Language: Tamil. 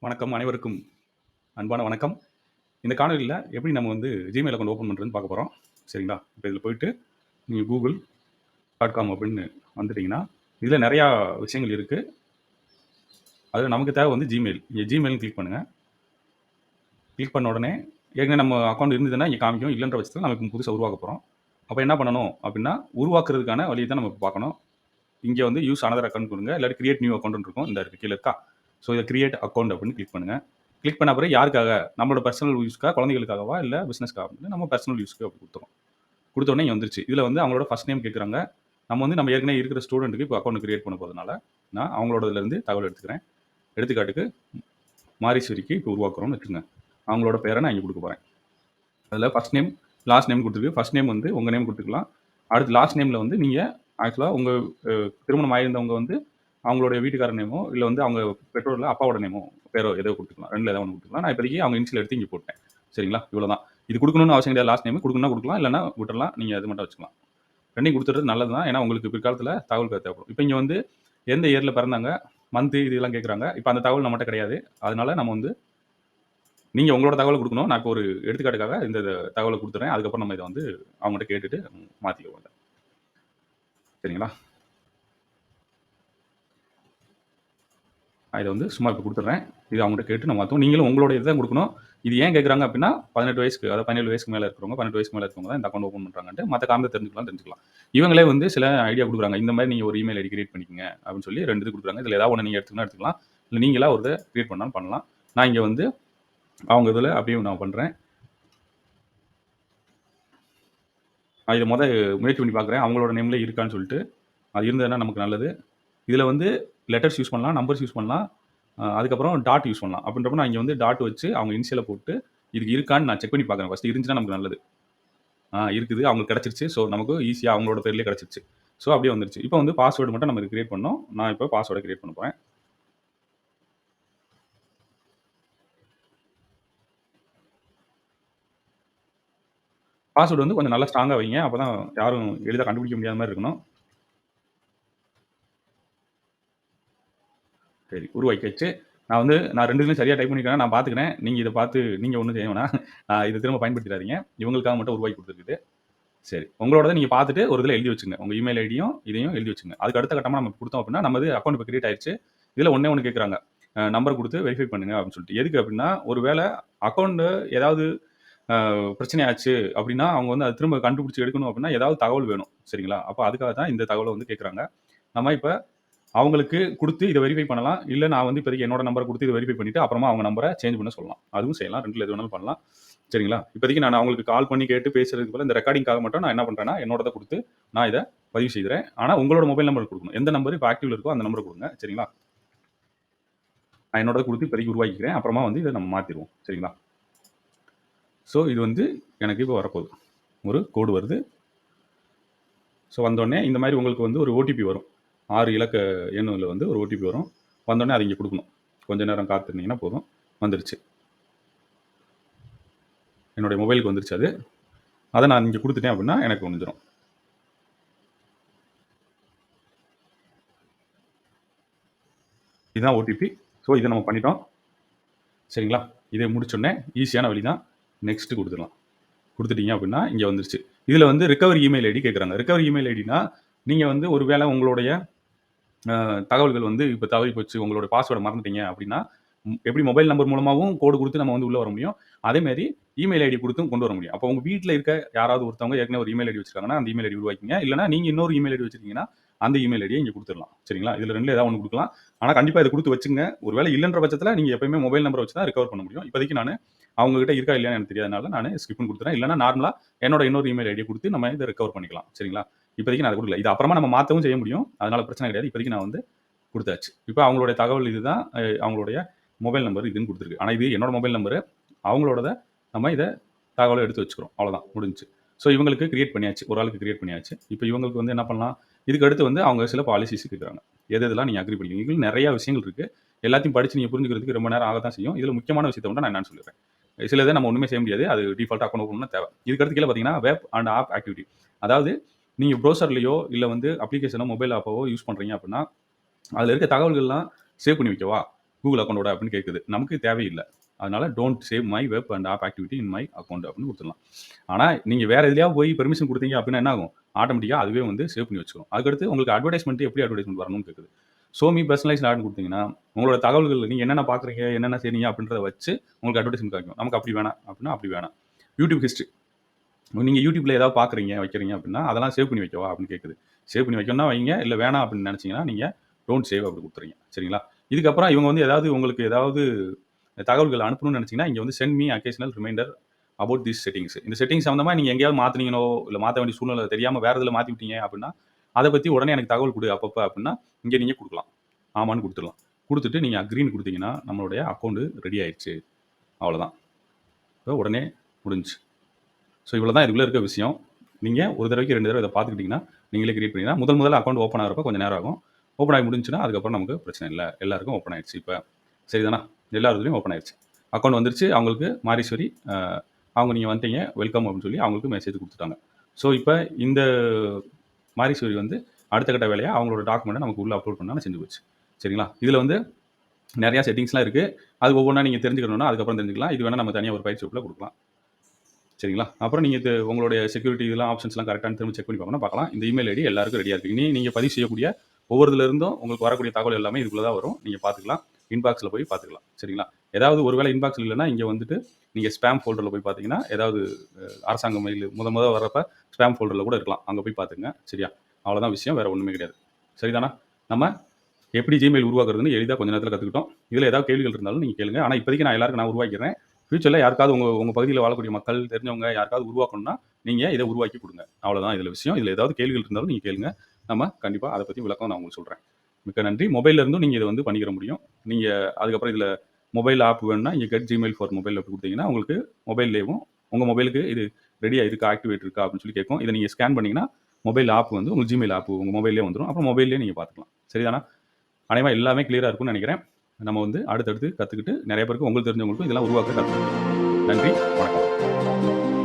வணக்கம். அனைவருக்கும் அன்பான வணக்கம். இந்த காணொளியில எப்படி நம்ம வந்து Gmail அக்கவுண்ட் ஓப்பன் பண்றதுன்னு பார்க்க போறோம். சரிங்களா? இப்ப இதில போயிட்டு நீங்க google.com அப்படின்னு வந்துட்டீங்கன்னா, இதில நெறையா விஷயங்கள் இருக்கு. அதில நமக்கு தேவை வந்து Gmail. இங்க Gmailன்னு கிளிக் பண்ணுங்க. கிளிக் பண்ண உடனே ஏற்கனவே நம்ம அக்கவுண்ட் இருந்ததுன்னா இங்க காமிக்கும். இல்லன்ற பட்சத்தில நமக்கு புதுசா உருவாக்க போறோம். அப்ப என்ன பண்ணணும் அப்படின்னா, உருவாக்குறதுக்கான வழிய தான் நம்ம இப்ப பார்க்கணும். இங்க வந்து யூஸ் அனதர் அக்கவுண்ட் குடுங்க. இல்லாட்டி கிரியேட் நியூ அக்கவுண்ட்ன்னு இருக்கும். இந்த இருக்கு கீழ இருக்கா? ஸோ இத கிரியேட் அக்கவுண்ட் அப்படின்னு கிளிக் பண்ணுங்க. கிளிக் பண்ண பிறகு யாருக்காக? நம்மளோட பெர்சனல் யூஸ்க்கா, குழந்தைகளுக்காகவா? இல்ல பிசினஸ்க்கா? அப்படின்னு நம்ம பெர்சனல் யூஸ்க்கு அப்படி குடுத்துறோம். குடுத்த உடனே இங்க வந்துருச்சு. இதில வந்து அவங்களோட ஃபர்ஸ்ட் நேம் கேட்குறாங்க. நம்ம ஏற்கனவே இருக்கிற ஸ்டூடண்ட்க்கு இப்போ அக்கவுண்ட் கிரியேட் பண்ண போறதுனால, நான் அவங்களோடதுலருந்து தகவல் எடுத்துக்கிறேன். எடுத்துக்காட்டுக்கு மாரீஸ்வரிக்கு இப்போ உருவாக்குறோம்னு வச்சுக்கங்க. அவங்களோட பேர நான் இங்க குடுக்க போறேன். அதில ஃபர்ஸ்ட் நேம், லாஸ்ட் நேம் குடுத்துருக்கு. ஃபர்ஸ்ட் நேம் வந்து உங்க நேம் குடுத்துக்கலாம். அடுத்து லாஸ்ட் நேம்ல வந்து நீங்க ஆக்சுவலா உங்க திருமணம் ஆயிருந்தவங்க வந்து அவங்களுடைய வீட்டுக்காரர் நேமோ, இல்ல வந்து அவங்க பெற்றோர்ல அப்பாவோட நேமோ, பேரோ ஏதோ குடுத்துக்கலாம். 2ல ஏதாவது ஒண்ணு குடுத்துக்கலாம். நான் இப்போதைக்கு அவங்க இனிஷியல் எடுத்து இங்க போட்டேன். சரிங்களா? இவ்வளோதான். இது குடுக்கணும்னு அவசியம் கிடையாது. லாஸ்ட் நேம் குடுக்கணும்னா குடுக்கலாம். இல்லன்னா விட்டுறலாம். நீங்க அது மட்டும் வச்சுக்கலாம். 2யும் குடுத்துறது நல்லது தான். ஏன்னா உங்களுக்கு பிற்காலத்தில தகவல் தேவைப்படும். இப்ப இங்க வந்து எந்த இயர்ல பிறந்தாங்க, மந்த் இதெல்லாம் கேட்குறாங்க. இப்ப அந்த தகவல் நம்மட்ட கிடையாது. அதனால நம்ம வந்து நீங்க உங்களோட தகவல குடுக்கணும். நான் இப்போ ஒரு எடுத்துக்காட்டுக்காக இந்த தகவல குடுத்துறேன். அதுக்கப்புறம் நம்ம இத வந்து அவங்ககிட்ட கேட்டுட்டு மாத்திக்குவோம் இத. சரிங்களா? நான் இத வந்து சும்மா இப்ப குடுத்துடுறேன். இது அவங்ககிட்ட கேட்டு நம்ம மாத்துவோம். நீங்களும் உங்களோட இத தான் குடுக்கணும். இது ஏன் கேட்குறாங்க அப்டின்னா, 18 வயசுக்கு அதாவது 17 வயசுக்கு மேல இருக்கிறவங்க, 18 வயசுக்கு மேல இருக்கிறவங்க தான் இந்த அக்கவுண்ட் ஓப்பன் பண்றாங்கன்ட்டு மத்த காரணத்த தெரிஞ்சுக்கலாம். இவங்களே வந்து சில ஐடியா குடுக்குறாங்க. இந்த மாரி நீங்க ஒரு இமெயில் ஐடி கிரியேட் பண்ணிக்கங்க அப்டின்னு சொல்லி 2 இது குடுக்குறாங்க. இதுல ஏதாவது ஒண்ணு நீங்க எடுத்துக்கலாம். இல்ல நீங்களா ஒரு இத கிரியேட் பண்ணாலும் பண்ணலாம். நான் இங்க வந்து அவங்க இதுல அப்டியே நான் பண்றேன். நான் இத முயற்சி பண்ணி பார்க்குறேன். அவங்களோட நேம்ல இருக்கான்னு சொல்லிட்டு. அது இருந்ததுன்னா நமக்கு நல்லது. இதுல வந்து லெட்டர்ஸ் யூஸ் பண்ணலாம், நம்பர்ஸ் யூஸ் பண்ணலாம். அதுக்கப்புறம் டாட் யூஸ் பண்ணலாம். அப்படின்றப்ப நான் இங்க வந்து டாட் வச்சு அவங்க இனிஷியல போட்டு, இதுக்கு இருக்கான்னு நான் செக் பண்ணி பார்க்குறேன். ஃபர்ஸ்ட் இருந்துச்சுன்னா நமக்கு நல்லது. இருக்குது. அவங்களுக்கு கிடைச்சிருச்சு. ஸோ நமக்கு ஈஸியா அவங்களோட பேர்லயே கிடைச்சிருச்சு. ஸோ அப்படியே வந்துருச்சு. இப்போ வந்து பாஸ்வேர்ட் மட்டும் நம்ம கிரியேட் பண்ணணும். நான் இப்போ பாஸ்வேர்ட கிரியேட் பண்ண போறேன். பாஸ்வேர்ட் வந்து கொஞ்சம் நல்லா ஸ்ட்ராங்கா வைங்க. அப்பதான் யாரும் எளிதா கண்டுபிடிக்க முடியாத மாரி இருக்கணும். சரி உருவாக்கியாச்சு. நான் 2 இதுலயும் சரியா டைப் பண்ணியிருக்கேனா நான் பார்த்துக்கிறேன். நீங்க இத பார்த்து நீங்க ஒண்ணும் செய்ய வேணாம். இத திரும்ப பயன்படுத்திறாதீங்க. இவங்களுக்காக மட்டும் உருவாக்கி குடுத்துருக்குது. சரி. உங்களோடத நீங்க பார்த்துட்டு ஒரு இதில எழுதி வச்சுங்க. உங்க இமெயில் ஐடியும், இதையும் எழுதி வச்சுங்க. அதுக்கு அடுத்த கட்டமா நம்ம குடுத்தோம் அப்டின்னா, நம்மது அக்கவுண்ட் இப்ப கிரியேட் ஆயிருச்சு. இதில ஒண்ணே ஒண்ணு கேட்குறாங்க. நம்பர் குடுத்து வெரிஃபை பண்ணுங்க அப்டின்னு சொல்லிட்டு. எதுக்கு அப்டின்னா, ஒரு வேள அக்கவுண்ட் ஏதாவது பிரச்சனை ஆச்சு அப்டின்னா, அவங்க வந்து அத திரும்ப கண்டுபிடிச்சு எடுக்கணும் அப்டின்னா, ஏதாவது தகவல் வேணும். சரிங்களா? அப்ப அதுக்காக தான் இந்த தகவல வந்து கேட்குறாங்க. நம்ம இப்ப அவங்களுக்கு குடுத்து இத வெரிஃபை பண்ணலாம். இல்ல நான் வந்து இப்போதைக்கு என்னோட நம்பர குடுத்து இத வெரிஃபை பண்ணிட்டு, அப்புறமா அவங்க நம்பர சேஞ்ச் பண்ண சொல்லலாம். அதுவும் செய்யலாம். 2ல எது வேணாலும் பண்ணலாம். சரிங்களா? இப்போதைக்கு நான் அவங்களுக்கு கால் பண்ணி கேட்டு பேசுறதுக்கு பதிலா இந்த ரெக்கார்டிங்காக மட்டும் நான் என்ன பண்றேன்னா, என்னோடத குடுத்து நான் இத பதிவு செய்கிறேன். ஆனா உங்களோட மொபைல் நம்பர் குடுக்கணும். எந்த நம்பர் இப்ப ஆக்டிவ்ல இருக்கோ அந்த நம்பர குடுங்க. சரிங்களா? நான் என்னோடத குடுத்து இப்போதைக்கு உருவாக்கிக்கிறேன். அப்புறமா வந்து இத நம்ம மாத்திருவோம். சரிங்களா? ஸோ இது வந்து எனக்கு இப்போ வரப்போகுது. ஒரு கோடு வருது. ஸோ வந்தோனே இந்த மாரி உங்களுக்கு வந்து ஒரு ஓடிபி வரும். 6 இலக்க எண்ணுல வந்து ஒரு ஓடிபி வரும். வந்தோனே அத இங்க குடுக்கணும். கொஞ்ச நேரம் காத்திருந்தீங்கன்னா போதும். வந்துருச்சு. என்னுடைய மொபைலுக்கு வந்துருச்சு அது. அத நான் இங்க குடுத்துட்டேன் அப்டின்னா எனக்கு முடிஞ்சிரும். இதுதான் ஓடிபி. ஸோ இத நம்ம பண்ணிட்டோம். சரிங்களா? இத முடிச்சோனே ஈஸியான வழி தான். நெக்ஸ்ட் குடுத்துடலாம். குடுத்துட்டீங்க அப்டின்னா இங்க வந்துருச்சு. இதுல வந்து ரிகவரி இமெயில் ஐடி கேட்குறாங்க. ரிகவரி இமெயில் ஐடினா, நீங்க வந்து ஒரு வேள உங்களுடைய தகவல்கள் வந்து இப்ப தவறி போச்சு. உங்களோட பாஸ்வேர்ட மறந்துட்டீங்க அப்டின்னா, எப்படி மொபைல் நம்பர் மூலமாவும் கோடு குடுத்து நம்ம வந்து உள்ள வர முடியும். அதே மாரி இமெயில் ஐடி குடுத்தும் கொண்டு வர முடியும். அப்போ உங்க வீட்ல இருக்க யாராவது ஒருத்தவங்க ஏற்கனவே ஒரு இமெயில் ஐடி வச்சிருக்காங்கன்னா, அந்த இமெயில் ஐடி உருவாக்கிங்க. இல்லன்னா நீங்க இன்னொரு இமெயில் ஐடி வச்சிருக்கீங்கன்னா, அந்த இமெயில் ஐடிய இங்க குடுத்துறலாம். சரிங்களா? இதுல 2ல ஏதாவது ஒண்ணு குடுக்கலாம். ஆனா கண்டிப்பா இத குடுத்து வச்சுங்க. ஒரு வேள இல்லன்ற பட்சத்துல நீங்க எப்பயுமே மொபைல் நம்பர வச்சு தான் ரிகவர் பண்ண முடியும். இப்போதைக்கு அவங்க கிட்ட இருக்கா இல்லையான்னு எனக்கு தெரியாதனால ஸ்கிப்ன்னு குடுத்துறேன். இல்லன்னா நார்மலா என்னோட இன்னொரு இமெயில் ஐடிய குடுத்து நம்ம இத ரிகவர் பண்ணிக்கலாம். சரிங்களா? இப்போதைக்கு நான் அத குடுக்கல. இது அப்புறமா நம்ம மாத்தவும் செய்ய முடியும். அதனால பிரச்சனை கிடையாது. இப்போதைக்கு நான் வந்து குடுத்தாச்சு. இப்ப அவங்களுடைய தகவல் இதுதான். அவங்களுடைய மொபைல் நம்பர் இதுன்னு குடுத்துருக்கு. ஆனா இது என்னோட மொபைல் நம்பரு. அவங்களோடத நம்ம இத தகவல எடுத்து வச்சுக்கிறோம். அவ்வளோதான் முடிஞ்சுச்சு. ஸோ இவங்களுக்கு கிரியேட் பண்ணியாச்சு. ஒரு ஆளுக்கு கிரியேட் பண்ணியாச்சு. இப்ப இவங்களுக்கு வந்து என்ன பண்ணலாம்? இதுக்கு அடுத்து வந்து அவங்க சில பாலிசிஸ் கேட்குறாங்க. எதெல்லாம் நீங்க அக்ரி பண்ணிக்கிறீங்க? இதுல நெறைய விஷயங்கள் இருக்கு. எல்லாத்தையும் படிச்சு நீங்க புரிஞ்சுக்கிறதுக்கு ரொம்ப நேரம் ஆகத்தான் செய்யும். இதுல முக்கியமான விஷயத்த மட்டும் நான் என்னன்னு சொல்லிடுறேன். சில இத நம்ம ஒண்ணுமே செய்ய முடியாது. அது டிஃபால்ட்டா அக்கவுண்ட் ஓப்பன் பண்ணா தேவை. இதுக்கு அடுத்து கீழ பார்த்தீங்கன்னா, வெப் அண்ட் ஆப் ஆக்டிவிட்டி. அதாவது நீங்க ப்ரௌசர்லயோ, இல்ல வந்து அப்ளிகேஷனோ, மொபைல் ஆப்பவோ யூஸ் பண்றீங்க அப்டின்னா, அதுல இருக்க தகவல்கள்லாம் சேவ் பண்ணி வைக்கவா? கூகுள் அக்கௌண்டோட அப்படின்னு கேட்குது. நமக்கு தேவையில்ல. அதனால don't save my web and app activity in my account அப்படின்னு குடுத்துடலாம். ஆனா, நீங்க வேற எதுலயாவது போய் பெர்மிஷன் குடுத்தீங்க அப்படின்னா என்ன ஆகும்? ஆட்டோமேட்டிக்கா அதுவே வந்து சேவ் பண்ணி வச்சுக்கும். அதுக்கடுத்து உங்களுக்கு அட்வர்டைஸ்மென்ட் எப்படி அட்வர்டைஸ்மென்ட் வரணும்னு கேட்குது. ஷோ மீ பெர்சனலைஸ்ட் ஆட்ன்னு குடுத்தீங்கன்னா, உங்களோட தகவல்கள் நீங்க என்னென்ன பார்க்குறீங்க, என்னென்ன செய்றீங்க அப்படின்றத வச்சு உங்களுக்கு அட்வர்டைஸ்மென்ட் காமிக்கும். நமக்கு அப்படி வேணாம் அப்படின்னா அப்படி வேணாம். யூடியூப் ஹிஸ்டரி நீங்க யூடியூப்ல ஏதாவது பார்க்குறீங்க, வைக்கிறீங்க அப்படின்னா, அதெல்லாம் சேவ் பண்ணி வைக்கவா? அப்படின்னு கேட்குது. சேவ் பண்ணி வைக்கணும்னா வைங்க. இல்ல வேணாம் அப்படின்னு நினைச்சீங்கன்னா, நீங்க டோன்ட் சேவ் அப்படி குடுத்துறீங்க. சரிங்களா? இதுக்கப்புறம் இவங்க வந்து ஏதாவது உங்களுக்கு ஏதாவது தகவல்கள் அனுப்பணும்னு நினைச்சீங்கன்னா, இங்க வந்து send me occasional reminder about these settings. இந்த செட்டிங்ஸ் சம்மந்தமா நீங்க எங்கேயாவது மாத்துனீங்களோ, இல்ல மாத்த வேண்டிய சூழ்நிலை தெரியாம வேற எதுல மாத்தி விட்டீங்க அப்படின்னா, அத பத்தி உடனே எனக்கு தகவல் குடு அப்பப்ப அப்படின்னா, இங்க நீங்க குடுக்கலாம். ஆமான்னு குடுத்துறலாம். குடுத்துட்டு நீங்க அக்ரீன்னு குடுத்தீங்கன்னா, நம்மளுடைய அக்கவுண்ட் ரெடி ஆயிருச்சு. அவ்வளோதான். இப்ப உடனே முடிஞ்சுச்சு. ஸோ இவ்வளோ தான் இதுக்குள்ள இருக்க விஷயம். நீங்க ஒரு தடவைக்கு 2 தடவ இத பார்த்துக்கிட்டீங்கன்னா, நீங்களே கிரியேட் பண்ணிக்கலாம். முதல்ல அக்கவுண்ட் ஓப்பன் ஆகுறப்ப கொஞ்சம் நேரம் ஆகும். ஓப்பன் ஆகி முடிஞ்சுச்சுன்னா, அதுக்கப்புறம் நமக்கு பிரச்சனை இல்ல. எல்லாருக்கும் ஓப்பன் ஆயிடுச்சு இப்ப. சரிதானா? எல்லார் இதுலயும் ஓப்பன் ஆயிடுச்சு. அக்கவுண்ட் வந்துருச்சு. அவங்களுக்கு மாரீஸ்வரி அவங்க நீங்க வந்துட்டீங்க. வெல்கம் அப்படின்னு சொல்லி அவங்களுக்கு மெசேஜ் குடுத்துட்டாங்க. ஸோ இப்ப இந்த மாரீஸ்வரி வந்து அடுத்த கட்ட வேலையா அவங்களோட டாக்குமெண்ட்ட நமக்கு உள்ள அப்லோட் பண்ணா செஞ்சு போச்சு. சரிங்களா? இதுல வந்து நெறைய செட்டிங்ஸ்லாம் இருக்கு. அது ஒவ்வொன்னா நீங்க தெரிஞ்சுக்கணும்னா, அதுக்கப்புறம் தெரிஞ்சுக்கலாம். இது வேணா நம்ம தனியா ஒரு பயிற்சி வகுப்புல குடுக்கலாம். சரிங்களா? அப்புறம் நீங்க உங்களுடைய செக்யூரிட்டி இதெல்லாம் ஆப்ஷன்ஸ்லாம் கரெக்ட்டான்னு திரும்ப செக் பண்ணி பார்க்கணும்னா பார்க்கலாம். இந்த இமெயில் ஐடி எல்லாருக்கும் ரெடியா இருக்கு. இனி நீங்க பதிவு செய்யக்கூடிய ஒவ்வொருதுல இருந்தும் உங்களுக்கு வரக்கூடிய தகவல் எல்லாமே இதுக்குள்ள தான் வரும். நீங்க பார்த்துக்கலாம். இன்பாக்ஸ்ல போய் பார்த்துக்கலாம். சரிங்களா? ஏதாவது ஒரு வேளை இன்பாக்ஸ்ல இல்லன்னா, இங்க வந்துட்டு நீங்க ஸ்பாம் ஃபோல்டர்ல போய் பார்த்தீங்கன்னா, ஏதாவது அரசாங்க மெயில் மொத வர்றப்ப ஸ்பாம் ஃபோல்டர்ல கூட இருக்கலாம். அங்க போய் பார்த்துங்க. சரியா? அவ்வளோதான் விஷயம். வேற ஒண்ணுமே கிடையாது. சரிதானா? நம்ம எப்படி Gmail உருவாக்குறதுன்னு எளிதா கொஞ்ச நேரத்துல கத்துக்கிட்டோம். இதுல ஏதாவது கேள்விகள் இருந்தாலும் நீங்க கேளுங்க. ஆனா இப்போதைக்கு நான் எல்லாருக்கும் நான் உருவாக்கிறேன். ஃபியூச்சர்ல யாருக்காவது உங்க உங்க பகுதியில வாழக்கூடிய மக்கள், தெரிஞ்சவங்க யாருக்காவது உருவாக்கணும்னா, நீங்க இத உருவாக்கி குடுங்க. அவ்வளோதான் இதுல விஷயம். இதுல ஏதாவது கேள்விகள் இருந்தாலும் நீங்க கேளுங்க. நம்ம கண்டிப்பா அத பத்தி விளக்கம் நான் உங்களுக்கு சொல்றேன். மிக்க நன்றி. மொபைல்ல இருந்தும் நீங்க இத வந்து பண்ணிக்கிற முடியும். நீங்க அதுக்கப்புறம் இதுல மொபைல் ஆப் வேணும்னா, இங்க கெட் Gmail ஃபார் மொபைல் அப்படி குடுத்தீங்கன்னா, உங்களுக்கு மொபைல்லேயும் உங்க மொபைலுக்கு இது ரெடியா இருக்கா, ஆக்டிவேட் இருக்கா அப்படின்னு சொல்லி கேட்கும். இத நீங்க ஸ்கேன் பண்ணீங்கன்னா, மொபைல் ஆப் வந்து உங்க Gmail ஆப் உங்க மொபைல்லேயே வந்துரும். அப்புறம் மொபைல்லேயே நீங்க பார்த்துக்கலாம். சரிதானா? அநேகமா எல்லாமே கிளியரா இருக்கும்னு நினைக்கிறேன். நம்ம வந்து அடுத்தடுத்து கத்துக்கிட்டு நெறைய பேருக்கு உங்களுக்கு தெரிஞ்சவங்களுக்கும் இதெல்லாம் உருவாக்க கத்துக்கலாம். நன்றி. வணக்கம்.